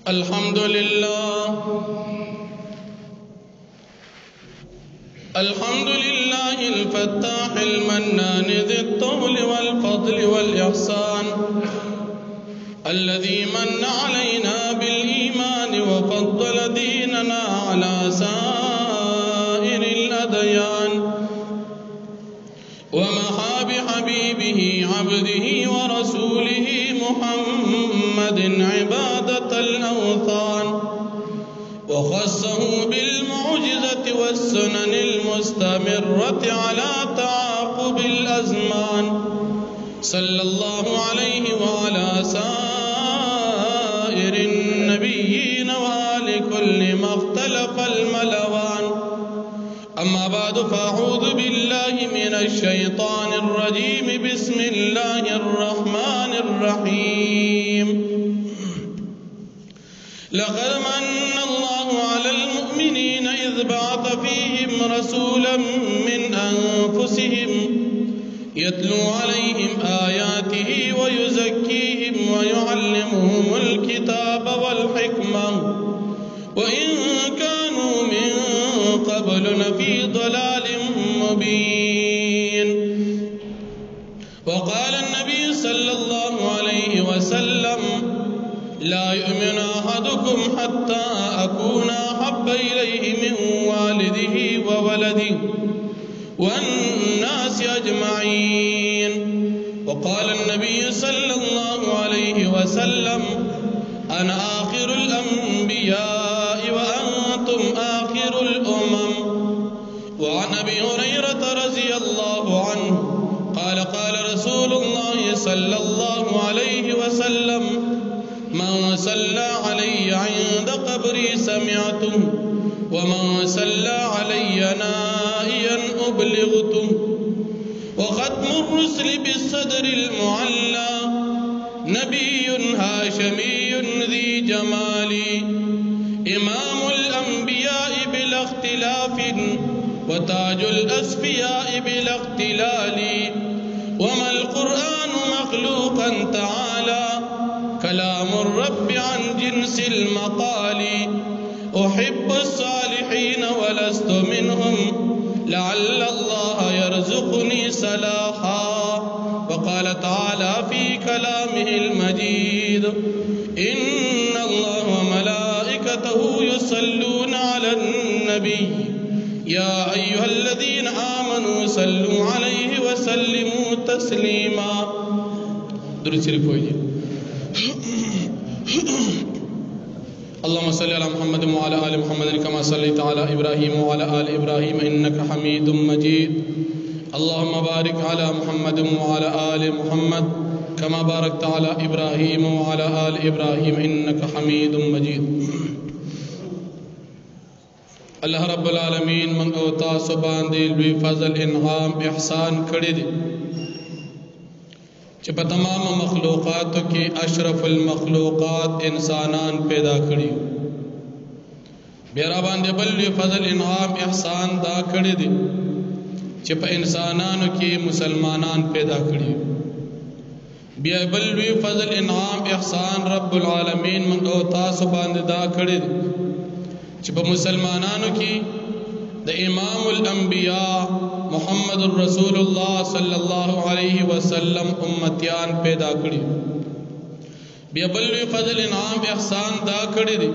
अल्हम्दुलिल्लाह الفتاح المنان ذي الطول والفضل والإحسان الذي من علينا بالإيمان وفضل ديننا على سائر الأديان ومحى بحبيبه عبده ورسوله محمد عبادة الأوثان وخصه بالمعجزة والسنن المستمرة على تعاقب الأزمان صلى الله عليه وعلى سائر النبيين وآل كل ما اختلف الملوان أما بعد فأعوذ بالله من الشيطان الرجيم بسم الله الرحمن الرحيم لقد من الله على المؤمنين إذ بعث فيهم رسولا من أنفسهم يتلو عليهم آياته ويزكيهم ويعلمهم الكتاب والحكمة وإن كانوا من قبل لفي ضلال مبين وقال النبي صلى الله عليه وسلم لا يؤمن أحدكم حتى أكون أحب إليه من والده وولده والناس أجمعين وقال النبي صلى الله عليه وسلم أنا آخر الأنبياء وأنتم آخر الأمم وعن أبي هريرة رضي الله عنه قال قال رسول الله صلى الله عليه وسلم من صلى علي عند قبري سمعته ومن صلى علي نائيا أبلغته وختم الرسل بالصدر المعلى نبي هاشمي ذي جمال إمام الأنبياء بلا اختلاف وتاج الأسفياء بلا اختلال وما القرآن مخلوقا تعالى كلام الرب عن جنس المقال أحب الصالحين ولست منهم لعل الله يرزقني صلاحا وقال تعالى في كلامه المجيد إن الله وملائكته يصلون على النبي يا أيها الذين آمنوا صلوا عليه وسلموا تسليما درود شریف ہوئیے اللهم صل على محمد وعلى آل محمد كما صليت على إبراهيم وعلى آل إبراهيم إنك حميد مجيد اللهم بارك على محمد وعلى آل محمد كما باركت على إبراهيم وعلى آل إبراهيم إنك حميد مجيد الله رب العالمين من اوتا سبحان دي بفضل انعام احسان کړی دي چې په تمام مخلوقاتو کې اشرف المخلوقات انسانان پیدا کړی بیا را باندې بل فضل انعام احسان دا کړی دي چې په انسانانو کې مسلمانان پیدا کړی بیا بل فضل انعام احسان رب العالمین من اوتا سبحان دا کړی دي چې په مسلمانانو کې د امام الانبیاء محمد رسول الله صلی الله علیه وسلم امتیان پیدا کړي بیا بل فضل انعام احسان دا کړي دي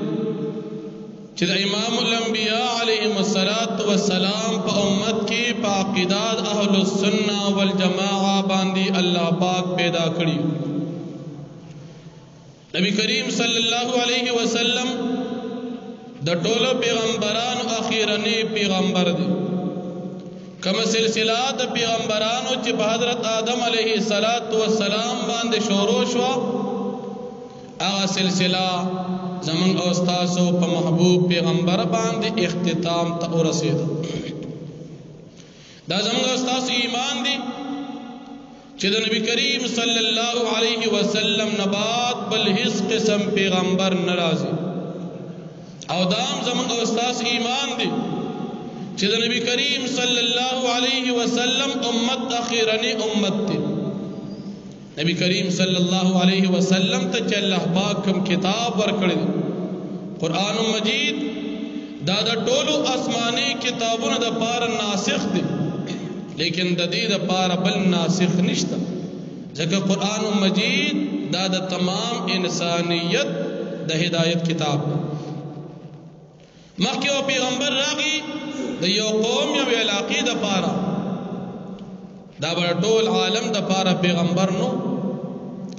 چې د امام الانبیاء علیهم السلام په امت کې په عقیدات اهل السنه والجماعه باندې الله پاک پیدا کړي نبی کریم صلی الله علیه وسلم د ټولو پیغمبرانو اخیرنی پیغمبر دی کما سلسله د پیغمبرانو چې په حضرت آدم علیه السلام باندې شروع شو هغه سلسله زمون او استادو په محبوب پیغمبر باندې اختتام ته ورسید دا زمون استاد ایمان دی چې د نبی کریم صلی الله علیه وسلم نه بعد بل هیڅ قسم پیغمبر ناراضي او دام زمون استاد ایمان دی چې د نبی کریم صلی الله علیه وسلم امت اخیرنی امت دی نبی کریم صلی الله علیه وسلم ته چې الله پاک کوم کتاب ورکړی قرآن مجید دا د ټولو آسماني کتابونو د پاره ناسخ دی لیکن د دې د پاره بل ناسخ نشته ځکه قرآن مجید دا د تمام انسانیت د هدایت کتاب دی مخکې او پیغمبر راغی د یو قوم یو علاقې د پاره دا به ټول عالم د پاره پیغمبر نو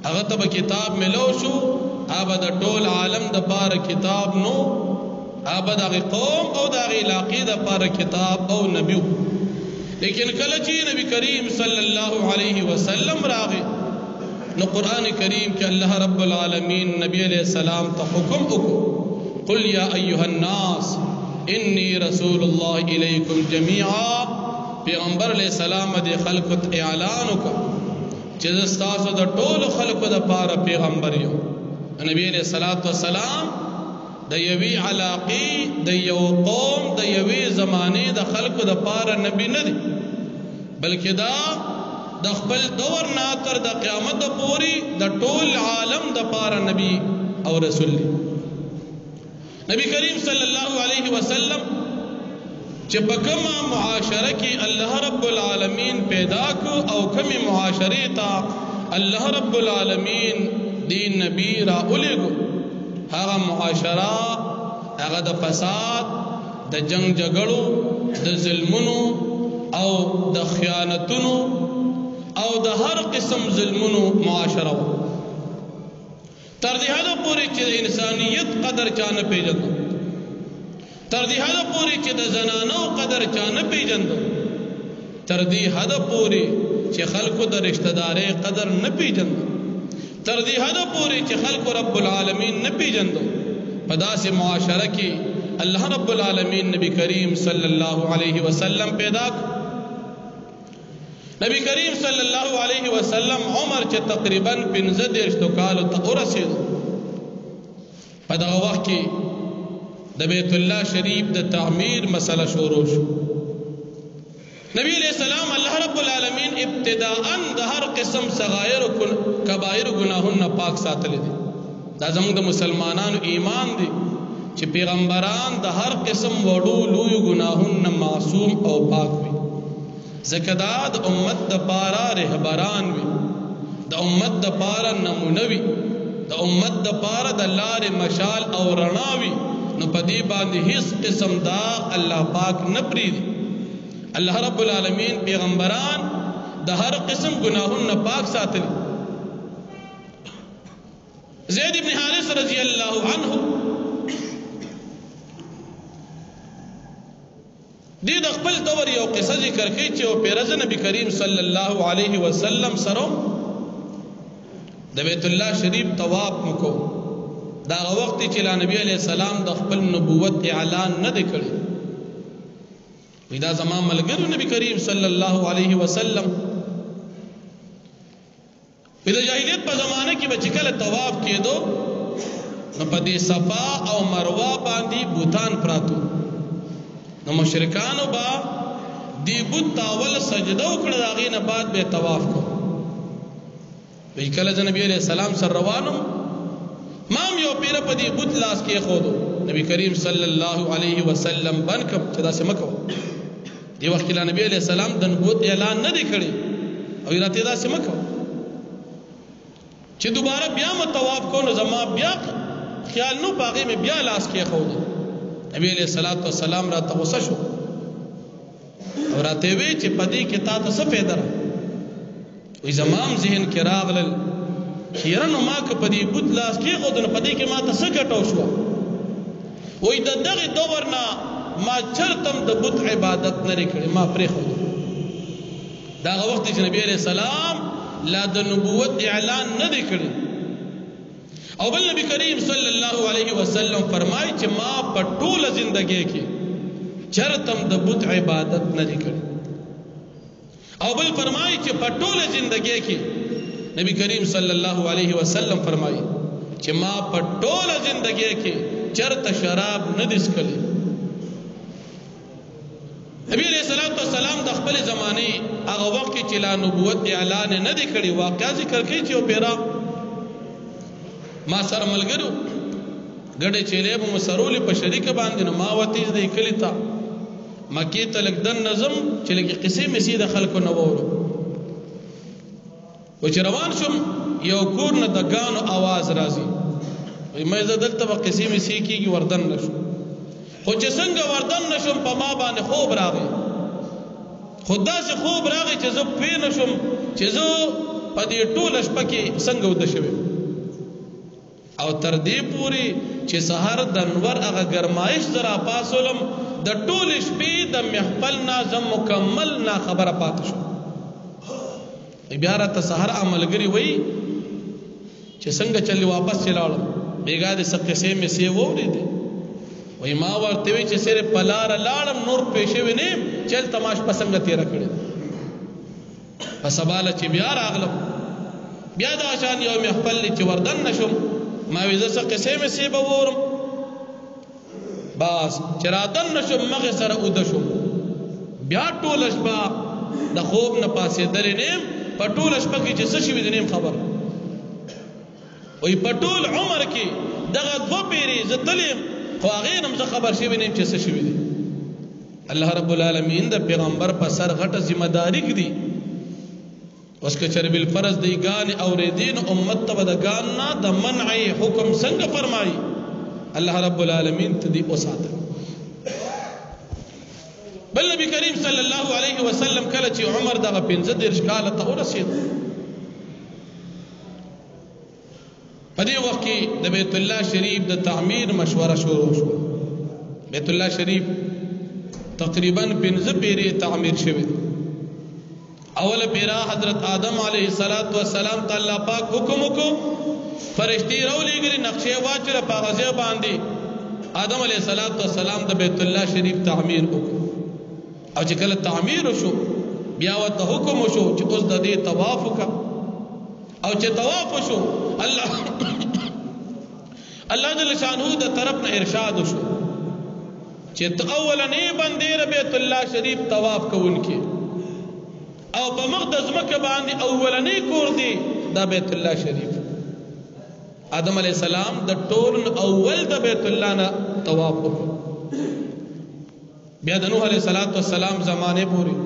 هغه ته کتاب ملو شو هغه د ټول عالم د پاره کتاب نو هغه د قوم او د علاقې د پاره کتاب او نبی لیکن کله چې نبی کریم صلی الله علیه وسلم راغی نو قرآن کریم کې الله رب العالمین نبی علیہ السلام ته حکم وکړ قل یا ایها الناس انی رسول الله الیکم جميعا پیغمبر علیہ السلام د خلق اعلان وکړ چې تاسو د ټول خلقو د پاره پیغمبر یو نبی علیہ الصلوۃ والسلام د یوی علاقې د یو قوم د یوی زمانه د خلقو د پاره نبی نه دی بلکې دا د خپل دور نه تر د قیامت پورې د ټول عالم د پاره نبی او رسول دی نبی کریم صلی الله علیه وسلم چې په کومه معاشره کې الله رب العالمین پیدا کو او کومه معاشره ته الله رب العالمین دین نبی را اولېګو هغه معاشره هغه د فساد د جنگ جګړو د ظلمونو او د خیانتونو او د هر قسم ظلمونو معاشره تر دې حد پورې چې انسانیت قدر چا نه پیژنده تر دې حد پورې چې د زنانو قدر چا نه پیژنده تر دې حد پورې چې خلکو د رشتہ داري قدر نه پیژنده تر دې حد پورې چې خلکو رب العالمین نه پیژنده په داسې معاشره کې الله رب العالمین نبی کریم صلی الله علیه وسلم پیدا نبی کریم صلی الله علیه وسلم عمر چې تقریبا 15 کال ته ورسید په دغه وخت کې د بیت الله شریف د تعمیر مسله شروع شو نبی علیہ السلام الله رب العالمین ابتداء د هر قسم صغائر او کبائر گناهونه پاک ساتل دي دا زموږ د مسلمانانو ایمان دی چې پیغمبران د هر قسم وړو لوی گناهونه معصوم او پاک وي زکداد امت د پارا رهبران وي د امت د پارا نمونه وي د امت د پارا د لارې مشال او رڼا وي نو پدی باندې هیڅ قسم دا الله پاک نه پریدي الله رب العالمین پیغمبران د هر قسم گناهونه پاک ساتلی زید ابن حارث رضی الله عنه دې د خپل دور یو قصه ذکر کوي چې او پیرز نبی کریم صلی الله علیه وسلم سره د بیت الله شریف طواف وکړو دا وخت چې نبی علیہ السلام د خپل نبوت اعلان نه وکړي ودا زمان ملګرو نبی کریم صلی الله علیه وسلم په جاهلیت په زمانه کې بچ کله طواف کېدو نو په دې صفا او مروه باندې بوتان پراتو نو مشرکانو با دی بوت تاول سجده وکړه داغې نه بعد به طواف کو وی کله نبی علیہ السلام سره روانو مام یو پیر په دی بوت لاس کې خودو نبی کریم صلی الله علیه وسلم بنکم چې دا سمکو دی وخت لا نبی علیہ السلام د نبوت اعلان نه دی کړی او راته دا سمکو چې دوباره بیا مطواف کو نو زما بیا خیال نو باغې مې بیا لاس کې خودو نبی علیہ الصلوۃ والسلام را غصه شو او راته وی چې پدې کې تا ته څه پیدا وي زمام ذهن کې راغلل خیرنو ما که پدې بوت لاس کې خود نو پدې کې ما ته څه ګټو شو وای د دغه دور نه ما چرتم د بوت عبادت نه کړې ما پرې خو دا وخت چې نبی علیہ السلام لا د نبوت اعلان نه کړی او بل نبی کریم صلی الله علیه وسلم فرمایي چې ما په ټول ژوندۍ کې چرتم د بت عبادت نه کړی او بل فرمایي چې په ټول ژوندۍ کې نبی کریم صلی الله علیه وسلم فرمایي چې ما په ټول ژوندۍ کې چرته شراب نه دسکلی نبی علیہ السلام د خپل زمانه هغه وخت کې چې لا نبوت اعلان نه دی کړی واقعا ذکر کوي چې او پیرا ما سره ملګرو ګډه چيله به مسرول په شریک باندې نو ما وتی د کلی تا مکی ته لګدن نظم چې لګي قصې مې د خلکو نه وورو و چې روان شم یو کور نه د غانو आवाज راځي مې زدلته په قصې مې کیږي وردن نشو خو چې څنګه وردن نشم په ما باندې خوب راغی خدا سے خوب راغی چې زه پې نشم چې زه په دې ټول شپه کې څنګه ود شوم او تر دې پوری چې سحر د انور هغه گرمایش زرا پاسولم د ټول شپې د محفل نازم مکمل نا خبره پات شو بیا را ته سحر عملګری وای چې څنګه چلی واپس چلاړم بیګا دې سکه سه مې سی ووري دي وای ما ورته وی چې سره پلار لاړم نور پېښې ونیم چل تماش پسنګ تیر کړی پس بالا چې بیا راغلم بیا دا شان یو محفل چې وردن نشم ما وی زه سکه سه مې سی وورم باس چرادن نشم مغه سره ود شم بیا ټول شپه د خوب نه پاسې درې نیم په ټول شپه کې چې څه شي ودنیم خبر وای په ټول عمر کې دغه دو پیری زتلم خو هغه نم زه خبر شي ونیم چې څه شي ودی الله رب العالمین د پیغمبر په سر غټه ذمہ داری کړي اوس که چر بل فرض دی غان اوریدین امت ته د غان نه د منع حکم څنګه فرمایي الله رب العالمین ته دی اوساته بل نبی کریم صلی الله علیه وسلم کله چې عمر دغه 15 کاله ته ورسید په دې وخت کې د بیت الله شریف د تعمیر مشوره شروع شو بیت الله شریف تقریبا 15 پیری تعمیر شوی اول پیرا حضرت آدم علیه السلام تعالی پاک حکم کو فرشتي راولېږي نقشې واچره په غزه باندې آدم علیه السلام د بیت الله شریف تعمیر وکړ او چې کله تعمیر شو بیا وته حکم شو چې اوس د دې طواف وکړه او چې طواف شو الله جل شانه د طرف نه ارشاد شو چې اولنې باندې بیت الله شریف طواف کوونکی او په مقدس مکه باندې اولنې کور دی د بیت الله شریف آدم علیہ السلام د ټول اول د بیت الله نه طواف وکړ بیا د نوح علیہ السلام زمانه پوری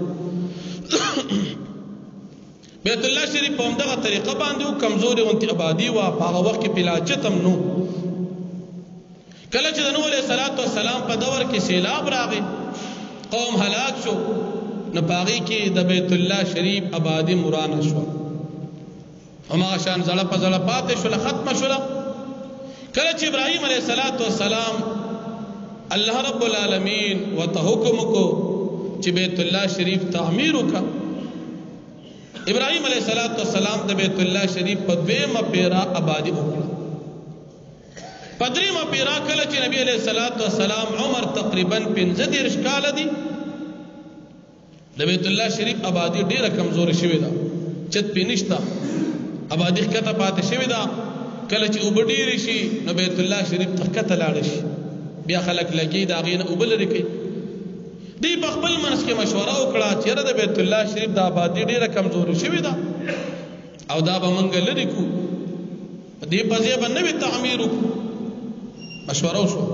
بیت الله شریف په همدغه طریقه باندې کمزوري اونتی آبادی وا په هغه وخت کې پلاچتم نو کله چې د نوح علیہ السلام په دور کې سیلاب راغی قوم هلاک شو نو باغی کې د بیت الله شریف آبادی مرانه شو اما شان زړه په زړه پاتې شو ختم شو کله چې ابراهیم علیہ السلام الله رب العالمین وته حکم کو چې بیت الله شریف تعمیر وکړه ابراهیم علیہ السلام د بیت الله شریف په دویمه پیرا آبادی وکړه پدریمه پیرا کله چې نبی علیہ السلام عمر تقریبا 15 کال دی د بیت الله شریف آبادی ډیره کمزوري شوې ده چت پینشتا آبادی کته پاتې شوې ده کله چې وبډیر شي نو بیت الله شریف تکته لاړ شي بیا خلک لګي دا غینه وبل لري دی په خپل منځ کې مشوره وکړه چې د بیت الله شریف د آبادی ډیره کمزوري شوې ده او دا به منګ لري کو دی په ځای باندې تعمیر مشوره وشو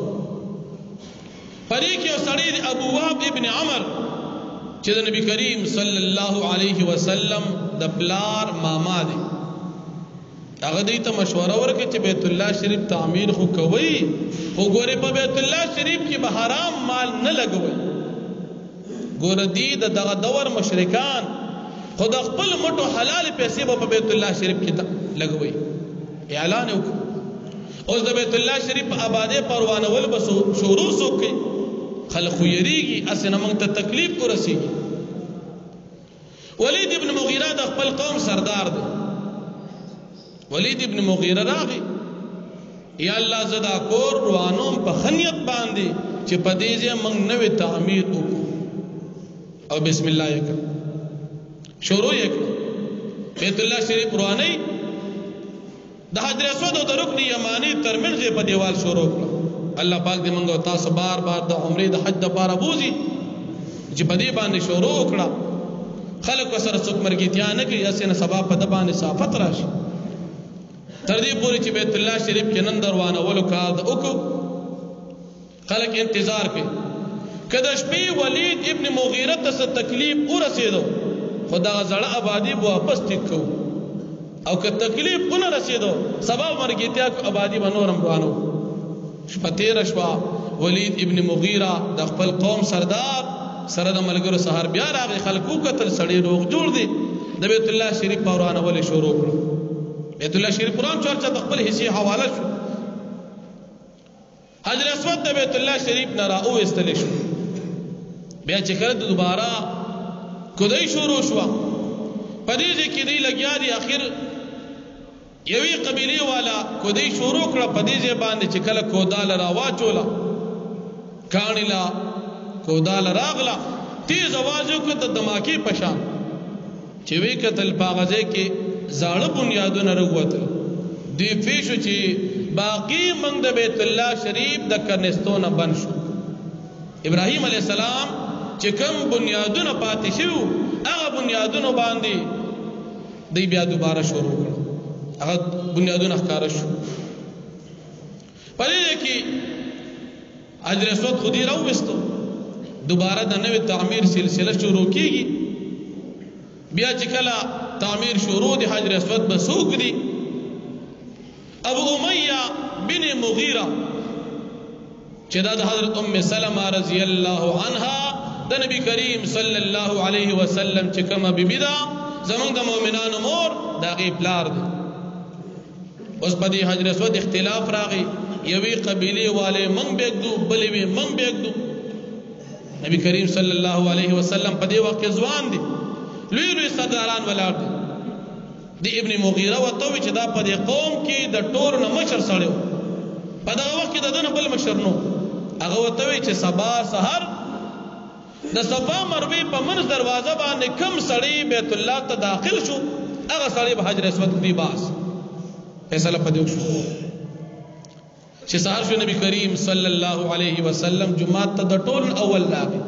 پرې کې سړی ابو وهب ابن عمر چې د نبی کریم صلی الله علیه وسلم د پلار ماما دی هغه دې ته مشوره ورکړي چې بیت الله شریف تعمیر خو کوي خو ګوره په بیت الله شریف کې به حرام مال نه لګوي ګوره دې دغه دور مشرکان خود خپل مټو حلال پیسې په بیت الله شریف کې لګوي اعلان وکړ اوس د بیت الله شریف آباده پروانه ول بس شروع وکړي خلق یریږي اسنه موږ ته تکلیف ورسیږي ولید ابن مغیره د خپل قوم سردار دی ولید ابن مغیره راغی یا الله زدا کور روانوم په خنیت باندې چې په دې ځای موږ نوې تعمیر وکړو او بسم الله وکړو شروع وکړو بیت الله شریف رواني د حجر اسود او د رکن یمانی ترمنځ په دیوال شروع کړو الله پاک دې موږ تاسو بار بار د عمرې د حج د پاره بوزي چې په دې باندې شروع وکړه خلک سره څوک مرګتیا نه کوي اسنه سبا په د باندې صافت راشي تر دې پورې چې بیت الله شریف کې نن دروانه ولو کار د وکړو خلک انتظار کوي کله شپې ولید ابن مغیره ته تکلیف ورسېدو خدا زړه آبادی واپس تکو او که تکلیف ونه رسېدو سبا مرګتیا کو آبادی بنورم روانو شپه تیر شوا ولید ابن مغیره د خپل قوم سردار سره د ملګرو سهار بیا راغی خلکو قتل سړی روغ جوړ دی د بیت الله شریف پورانه ولې شروع کړ بیت الله شریف قرآن چرچا د خپل حصے حواله شو حجر اسود د بیت الله شریف نه راو استل شو بیا چې کله دوباره کدی شروع شو پدې کې دی لګیا دی اخر یوې قبيله والا کدی شروع کړه پدې باندې چې کله کودال راواچولا کانیلا کودال راغلا تیز आवाज وکړه د دماکي پشان چې وی قتل باغزه کې زاړه بنیادونه رغوتل دی فیشو چې باقی منګ د بیت الله شریف د کنيستونه بن شو ابراهيم عليه السلام چې کوم بنیادونه پاتې شو هغه بنیادونه باندې دی بیا دوباره شروع کړ هغه بنیادونه ښکار شو پدې کې حجر اسود خودي راوستو دوباره د نوې تعمیر سلسله شروع کیږي بیا چې کله تعمیر شروع دی حجر اسود بسوق دی ابو امیہ بن مغیرہ چې دا د حضرت ام سلمہ رضی الله عنها د نبی کریم صلی الله علیه وسلم چې کومه بیبی دا زمونږ د مؤمنانو مور دا غي پلار دی اوس په دې حجر اسود اختلاف راغی یوې قبیله والے من بيګدو بلې وی من بيګدو نبی کریم صلی الله علیه وسلم په دې وخت ځوان دی لوی لوی سرداران ولاړ دي دی ابن مغیره وتوی چې دا په دې قوم کې د ټول نه مشر سړیو په دا وخت کې د دنه بل مشر نو هغه وتوی چې سبا سحر د صفا مروه په منځ دروازه باندې کم سړی بیت الله ته داخل شو هغه سړی به حجر اسود دی باس فیصله پدې شو چې سحر شو نبی کریم صلی الله علیه وسلم جمعه ته د ټول اول راغی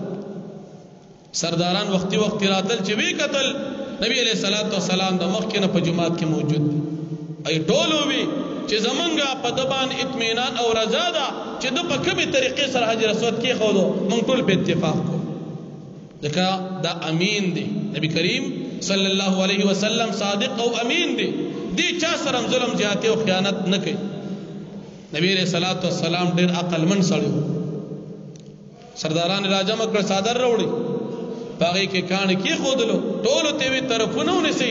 سرداران وختي راتل چې وی قتل نبی علیہ الصلوۃ والسلام د مخ کې نه په جمعات کې موجود ای ټولو وی چې زمونږه په دبان اطمینان او رضا ده چې د په کومه طریقې سره حجر اسود کې خو مونږ ټول په اتفاق کو ځکه دا امین دی نبی کریم صلی الله علیه وسلم صادق او امین دی چا سره ظلم زیاته او خیانت نه کوي نبی علیہ الصلوۃ والسلام ډېر عقل من سړی سرداران راجم کړ صادر وروړي باغی کې کان کې خودلو ټول ته وی طرفونه ونسي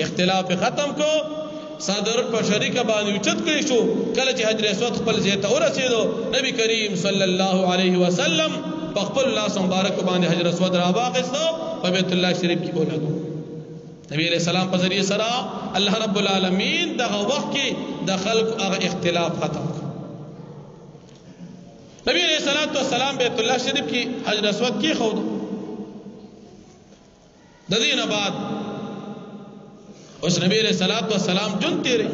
اختلاف ختم کو صادر په شریکه باندې اوچت کړی شو کله چې حجر اسود خپل ځای ته ورسېدو نبی کریم صلی الله علیه وسلم په خپل لاس مبارک باندې حجر اسود را واغستو په بیت الله شریف کې اولادو نبی علیہ السلام په ذریعہ سره الله رب العالمین دغه وخت کې د خلق هغه اختلاف ختم کړ نبی علیہ السلام بیت الله شریف کې حجر اسود کې خود د دینه بعد اوس نبی علیہ السلام جون تیرے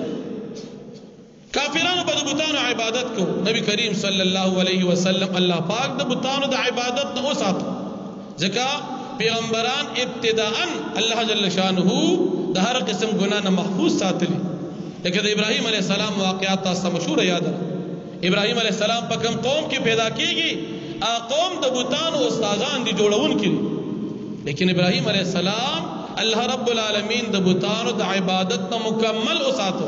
کافرانو په بتانو عبادت کو نبی کریم صلی الله علیه وسلم الله پاک د بتانو د عبادت نه وسات ځکه پیغمبران ابتداء الله جل شانه د هر قسم ګناه نه محفوظ ساتلی لکه د ابراهیم علیه السلام واقعات تاسو مشهور یاد ابراهیم علیه السلام په کوم قوم کې پیدا کیږي قوم د بتانو استادان دي جوړون کړي لیکن ابراهیم علیہ السلام الله رب العالمین د بتانو د عبادت ته مکمل اوساتو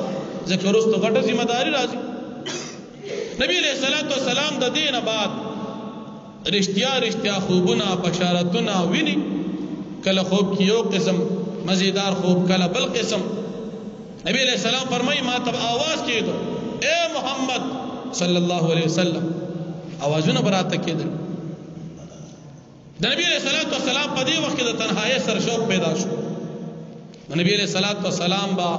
ذکر است غټه ذمہ داری راځي نبی علیہ السلام د دین بعد رښتیا خوبونه بشارتونه ویني کله خوب کیو قسم مزیدار خوب کله بل قسم نبی علیہ السلام فرمای ما تب आवाज کیدو اے محمد صلی الله علیه وسلم आवाजونه براته کیدل د نبی علیہ السلام په دې وخت د تنهایی سره شوق پیدا شو نبی علیہ السلام با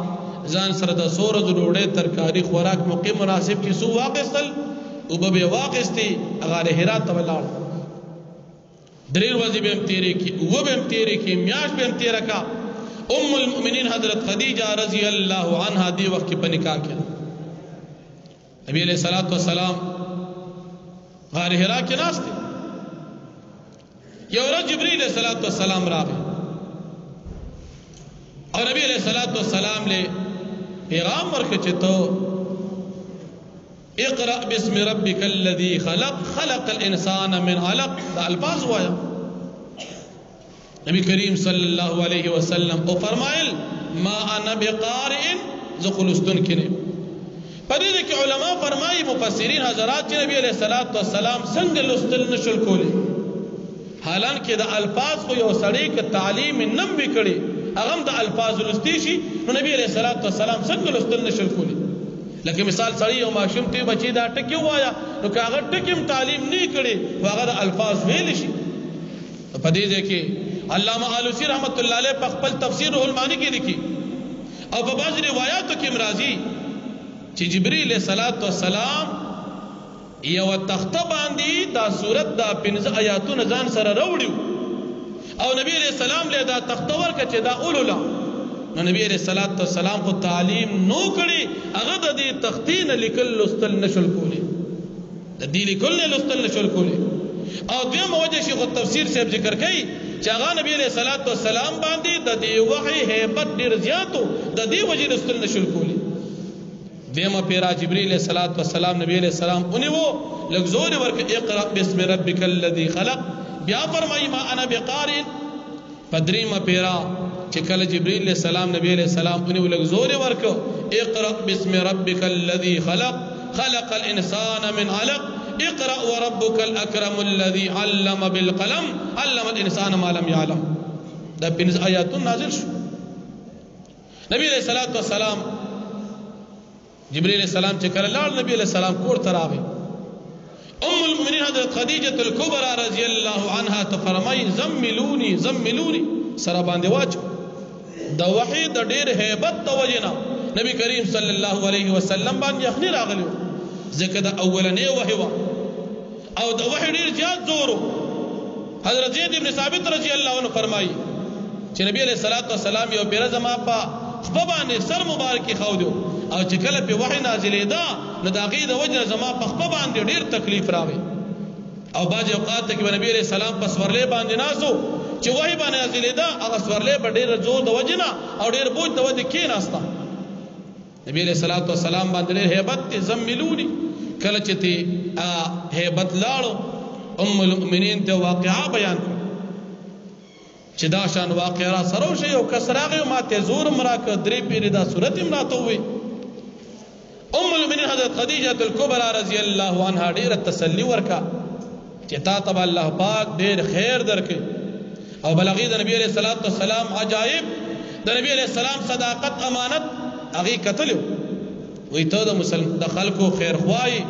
ځان سره د سورج ډوډۍ ترکاری خوراک موقع مناسب چې سو واقستل او به واقستی هغه هرات ته ولاړ درې ورځې به تیرې کی او به تیرې کی میاش به تیرې کا ام المؤمنین حضرت خدیجه رضی الله عنها دی وخت په نکاح کې نبی علیہ السلام غار حرا کې ناشته یو ورځ جبرئیل علیہ الصلوۃ والسلام راغی او نبی علیہ الصلوۃ والسلام له پیغام ورکړ چې ته اقرأ باسم ربك الذي خلق خلق الانسان من علق. دا الفاظ وایا نبی کریم صلی الله علیه وسلم او فرمایل ما انا بقارئ ذخلستن کینه. پدې کې علما فرمایي مفسرین حضرات چې نبی علیہ الصلوۃ والسلام څنګه لستل نشل کولی، حالانکه د الفاظ خو یو سړی ک تعلیم نم وکړي هغه د الفاظ لستی شي، نو نبی علیہ الصلوۃ والسلام څنګه لستل نشل کولی. لکه مثال سړی او ماشوم ته بچی دا ټکی وایا نو کاغه ټکیم تعلیم نه کړي هغه د الفاظ ویل شي. پدې کې علامہ علوسی رحمت الله علیه په خپل تفسیر المانی کې لیکي او په بعض روایتو کې مرাজি چې جبرئیل علیہ الصلوۃ والسلام یو تخته باندې دا سورۃ دا 15 آیاتونه ځان سره راوړیو او نبی علیہ السلام له دا تخته ورکړه چې دا اولولا. نو نبی علیہ الصلوۃ والسلام کو تعلیم نو کړي هغه د دې تختین لیکل لستل نشل کولی، د دې لیکل لستل نشل کولی. او دویم وجه شیخ التفسیر صاحب ذکر کوي چې هغه نبی علیہ الصلوۃ والسلام باندې د دې وحی hebat ډیر زیاتو د دې وجه لستل نشل کولی. دیمه پیرا جبرئیل علیہ الصلوۃ والسلام نبی علیہ السلام اونیو لغزور ورک اقرأ باسم ربک الذی خلق. بیا فرمای ما انا بقارئ. پدریمه پیرا چې کله جبرئیل علیہ السلام نبی علیہ السلام اونیو لغزور ورک اقرأ باسم ربک الذی خلق خلق الانسان من علق اقرأ وربك الاكرم الذي علم بالقلم علم الانسان ما لم يعلم. دا 15 آیات نازل شو. نبی علیہ الصلوۃ والسلام جبرئیل علیہ السلام چې کله لاړ نبی علیہ السلام کور ته راغی. ام المؤمنین حضرت خدیجه الکبرى رضی الله عنها ته فرمایي زملونی زملونی سره باندې واچو. د وحی د ډیر hebat توجینا نبی کریم صلی الله علیه وسلم باندې یخنی راغلی ځکه د اولنې وحی وا او د وحی ډیر زیات زورو. حضرت زید ابن ثابت رضی الله عنه فرمایي چې نبی علیہ الصلوۃ والسلام یو پیر زما په خپل باندې سر مبارک خو دیو او چې کله په وحی نازلې ده نو د هغې د وجه زما په خپل باندې ډیر تکلیف راغی. او بعض اوقات کې نبی علیہ السلام په سورلې باندې ناسو چې وحی باندې نازلې ده هغه سورلې په ډیر زور د وجه نه او ډیر بوج د وجه کې ناستا. نبی علیہ الصلوۃ والسلام باندې ډیر hebat زملونی. کله چې ته hebat لاړو ام المؤمنین ته واقعا بیان کړ چې دا شان واقعا را سره شي او کسراغه ما ته زور مراک درې پیری دا صورت امراته وي. ام المؤمنین حضرت خدیجه الکبرى رضی الله عنها ډیر تسلی ورکا چې تا تبع الله پاک ډیر خیر درکې او بلغی د نبی علیہ الصلوۃ والسلام عجائب د نبی علیہ السلام صداقت امانت هغه کتلو. وی ته د مسلمان د خلکو خیر خوای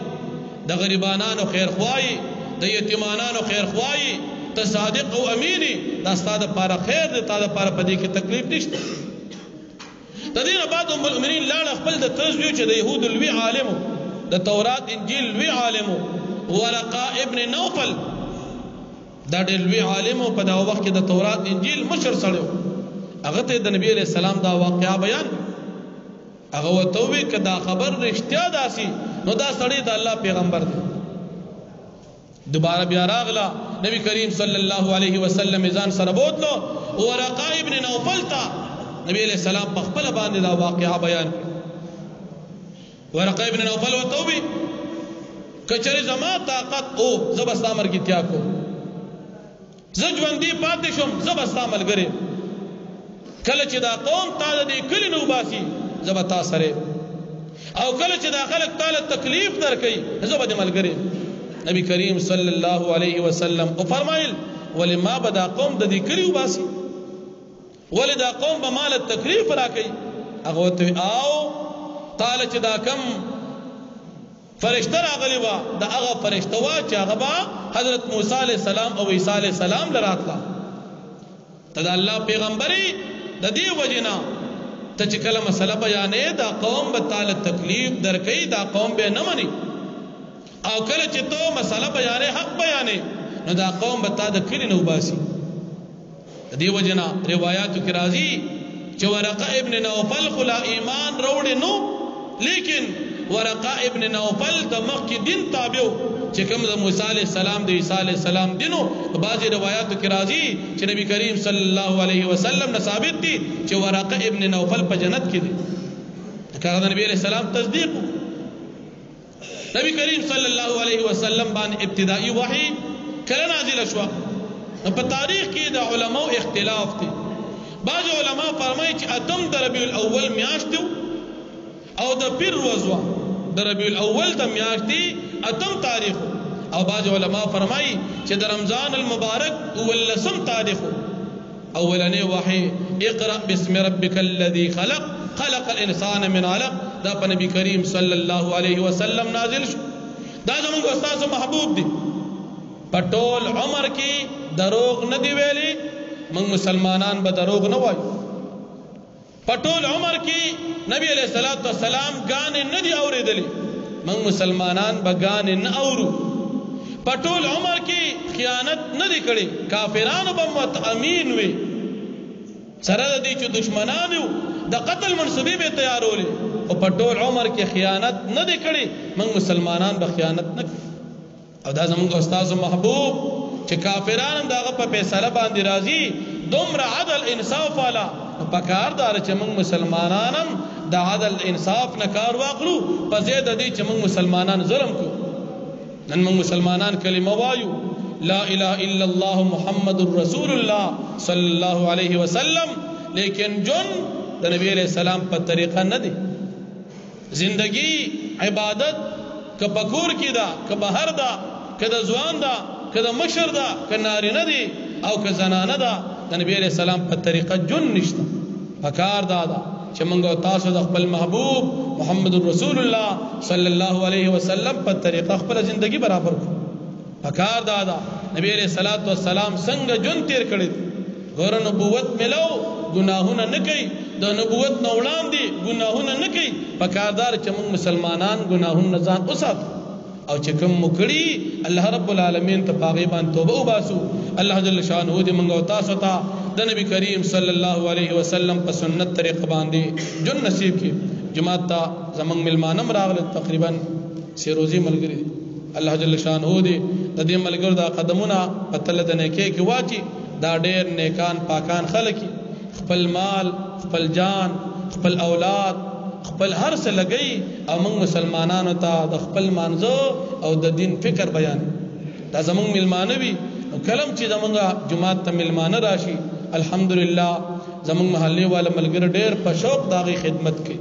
د غریبانو خیر خوای د یتیمانو خیر خوای ته صادق او امینی دا ستاسو لپاره خیر دی تاسو لپاره پدې کې تکلیف نشته. د دې بعد ام المؤمنین لاړ خپل د تزویج چې د يهود لوی عالم د تورات انجیل لوی عالم ورقه ابن نوفل دا ډېر لوی عالم په دا وخت کې د تورات انجیل مشر سره هغه ته د نبی علیہ السلام دا واقعا بیان هغه وته وی کدا خبر رښتیا داسي نو دا سړی د الله پیغمبر دی. دوباره بیا راغلا نبی کریم صلی الله علیه وسلم ځان سره بوتلو ورقه ابن نوفل ته نبی علیہ السلام په خپل باندې دا واقعا بیان. ورقه ابن نوفل وته وی کچری زما طاقت او زبستا مرګتیا کو زجوندی پاتې شم زبستا ملګری کله چې دا قوم تعالی دې کلی نو باسي زبتا سره او کله چې دا خلک تعالی تکلیف درکې زبد ملګری. نبی کریم صلی الله علیه وسلم او فرمایل ولما بدا قوم د دې کلی وباسي ولدا قوم به مال تکلیف راکې هغه ته او تعالی چې دا کم فرشتہ راغلی وا دا هغه فرشتہ وا چې هغه حضرت موسی علیہ السلام او عیسی علیہ السلام لراتلا ته الله پیغمبري د دې وجنا ته چې کله مسله بیانې دا قوم به تعالی تکلیف درکې دا قوم به نه مني او کله چې ته مسله بیانې حق بیانې نو دا قوم به تا د کلی نو باسي. د دې وجنا روایتو کې راځي چې ورقه ابن نوفل خلا ایمان وروړي نو لیکن ورقه ابن نوفل د مخ کې دین تابع چې کوم د موسی علیه السلام د عیسی علیه السلام دینو بعضی روایتو کې راځي چې نبی کریم صلی الله علیه وسلم نه ثابت دي چې ورقه ابن نوفل په جنت کې دي هغه د نبی علیه السلام تصدیق نبی کریم صلی الله علیه وسلم باندې ابتدائی وحی کله نازل شو په تاریخ کې د علماو اختلاف دي بعض علما فرمایي چې اتم د ربیع الاول میاشت او د پیر وزوا د ربیع الاول د میاشتې اتم تاریخ او بعض علما فرمایي چې د رمضان المبارک ولسم تاریخ اولنی وحی اقرأ باسم ربک الذی خلق خلق الانسان من علق دا په نبی کریم صلی الله علیه وسلم نازل شو دا زموږ استاد محبوب دي په ټول عمر کې دروغ نه دی ویلي موږ مسلمانان به دروغ نه وایو په ټول عمر کې نبی علیہ الصلوۃ والسلام غانې نه دی اورېدلې موږ مسلمانان به غانې نه اورو په ټول عمر کې خیانت نه دی کړې کافرانو به متأمین وي سره د دې چې دشمنانو د قتل منصبې به تیارولې او په ټول عمر کې خیانت نه دی کړې موږ مسلمانان به خیانت نه کوو او دا زموږ استاد محبوب چې کافرانو دغه په فیصله باندې راضي دومره عدل انصاف والا پکار دار چې موږ مسلمانانم د عدل انصاف نه کار واخلو په زید دې چې موږ مسلمانان ظلم کو نن موږ مسلمانان کلمه وایو لا اله الا الله محمد رسول الله صلی الله علیه وسلم لیکن جن د نبی علیہ السلام په طریقه نه دی زندگی عبادت که پکور کی دا که بهر دا که د ځوان دا که د مشر دا که نارینه دی او که زنانه دا د نبی علیہ السلام په طریقه جن نشته پکار دا چې موږ تاسو د خپل محبوب محمد رسول الله صلی الله علیه وسلم په طریقه خپل ژوندۍ برابر کو پکار دا نبی علیہ الصلوۃ والسلام څنګه جون تیر کړی غیر نبوت ملو گناهونه نه کوي د نبوت نه وړاندې گناهونه نه کوي پکاردار چې موږ مسلمانان گناهونه ځان اوسات او چې کوم مکړي الله رب العالمین ته پاغي باندې توبه وباسو الله جل شانه دې موږ او تاسو ته د نبی کریم صلی الله علیه وسلم په سنت طریقه باندې جن نصیب کی جماعت ته زمنګ ملمانم راغله تقریبا سیروزی ملګری الله جل شانه دې د دې ملګرو دا قدمونه په تل د نیکه کې واچي دا ډېر نیکان پاکان خلک خپل مال خپل جان خپل اولاد خپل هر څه لګي او موږ مسلمانانو ته د خپل مانزو او د دین فکر بیان دا زموږ ملمانه وي او کلم چې زموږ جماعت ته ملمانه راشي الحمدلله زموږ محلي والا ملګر ډېر په شوق داغي خدمت کوي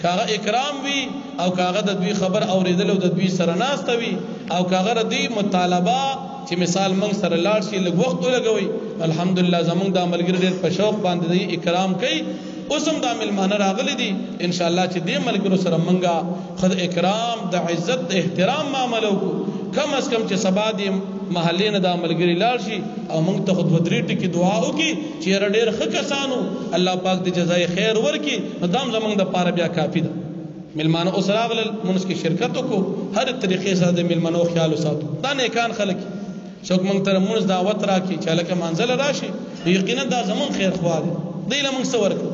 کاغه اکرام وی او کاغه د دوی خبر اوریدل او د دوی سره ناست وی او کاغه د دوی مطالبه چې مثال موږ سره لاړ شي لږ وخت ولګوي الحمدلله زموږ د ملګر ډېر په شوق باندې اکرام کوي اوسم دا ملمانه راغلي دي ان شاء الله چې دې ملګرو سره منګه خد اکرام د عزت د احترام معاملو کو کم از کم چې سبا دې محلې نه دا ملګری لاړ شي او موږ ته خود ودرې ټکی دعا وکي چې ډېر ښه کسانو الله پاک دې جزای خیر ورکي دام زمونږ د پاره بیا کافی ده ملمانه اوس راغلل مونږ کې شرکت وکړو هر طریقې سره د ملمنو خیال وساتو دا نیکان خلک څوک موږ ته مونږ دعوت راکړي چې لکه منزل راشي یقینا دا زمون خیر خوا دي دې له موږ سره ورکو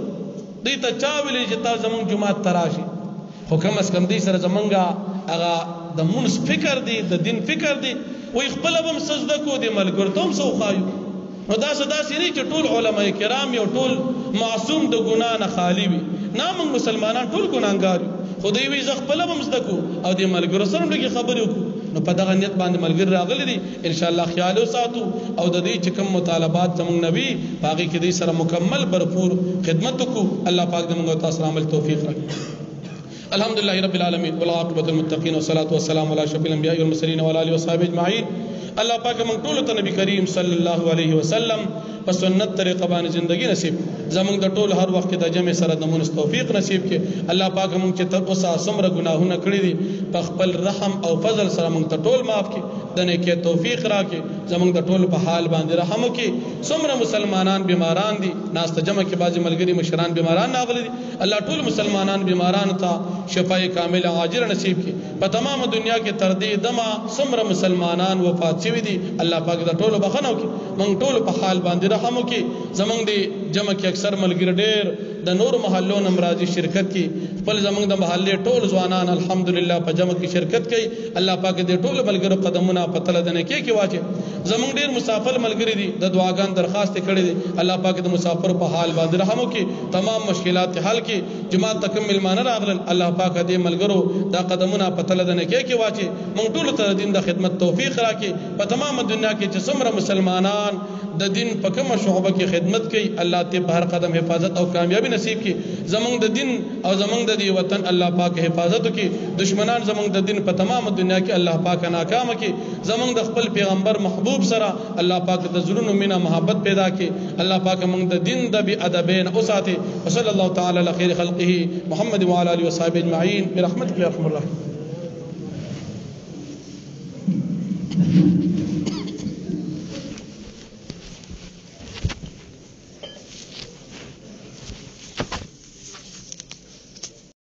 دې ته چا ویلې چې تا زمون جمعه تراشي خو کم از کم دې سره زمونږه هغه د مونږ فکر دی د دین فکر دی وي خپل به سجده کو دي ملګرتوم سو خایو نو دا صدا سری چې ټول علما کرام یو ټول معصوم د ګنا نه خالی وي نام مسلمانان ټول ګناګار خدای وي ز خپل به مزده کو او دې ملګرو سره دغه خبرې وکړو نو په دغه نیت باندې ملګر راغلي دي ان شاء الله خیال وساتو او د دې چې کوم مطالبات زموږ نبی باقي کې دې سره مکمل برپور خدمت کو الله پاک دې موږ تاسو عمل توفیق راکړي الحمد لله رب العالمين والعاقبة للمتقين والصلاة والسلام على أشرف الأنبياء والمرسلين وعلى آله وصحبه أجمعين الله پاک موږ ټول ته نبی کریم صلی الله علیه وسلم په سنت طریقه باندې ژوندۍ نصیب زموږ د ټول هر وخت د جمع سره د مونږ توفیق نصیب کې الله پاک موږ چې تر اوسه سمره ګناهونه کړی دي په خپل رحم او فضل سره موږ ته ټول معاف کړي د نیکه توفیق راکړي زموږ د ټول په حال باندې رحم وکړي سمره مسلمانان بیماران دي ناست جمع کې بعضی ملګری مشران بیماران راغلي دي الله ټول مسلمانان بیماران ته شفای کامل عاجل نصیب کړي په تمام دنیا کې تر دې دمه سمره مسلمانان وفات شوي دي الله پاک د ټول بخنه وکړي موږ ټول په حال باندې رحم وکړي زموږ د جمع کې اکثر ملګری ډېر د نور محلو نمرازي شرکت کې خپل زمونږ د محلې ټول ځوانان الحمدلله په جمع کې شرکت کوي. الله پاک دې ټول ملګرو قدمونه په تله د نیکۍ کې واچي. زمونږ ډېر مسافر ملګري دي د دعاګان درخواست کړي دي. الله پاک د مسافر په حال باندې رحم وکړي، تمام مشکلات حل کړي. جماعت تکمل مانه راغلل، الله پاک دې ملګرو دا قدمونه په تله د نیکۍ کې واچي. موږ ټول ته دین د خدمت توفیق راکړي. په تمام دنیا کې چې څومره مسلمانان د دین په کومه شعبه کې خدمت کوي، الله ته په هر قدم حفاظت او کامیابی نصیب کړي. زمونږ د دین او زمونږ د دې وطن الله پاک حفاظت وکړي. دشمنان زمونږ د دین په تمام دنیا کې الله پاک ناکام کړي. زمونږ د خپل پیغمبر محبوب سره الله پاک د زړونو مینا محبت پیدا کړي. الله پاک موږ د دین د بی ادبین اوساتي. وصلی الله تعالی علی خیر خلقه محمد وعلى اله وصحبه اجمعین برحمتک یا ارحم الراحمین.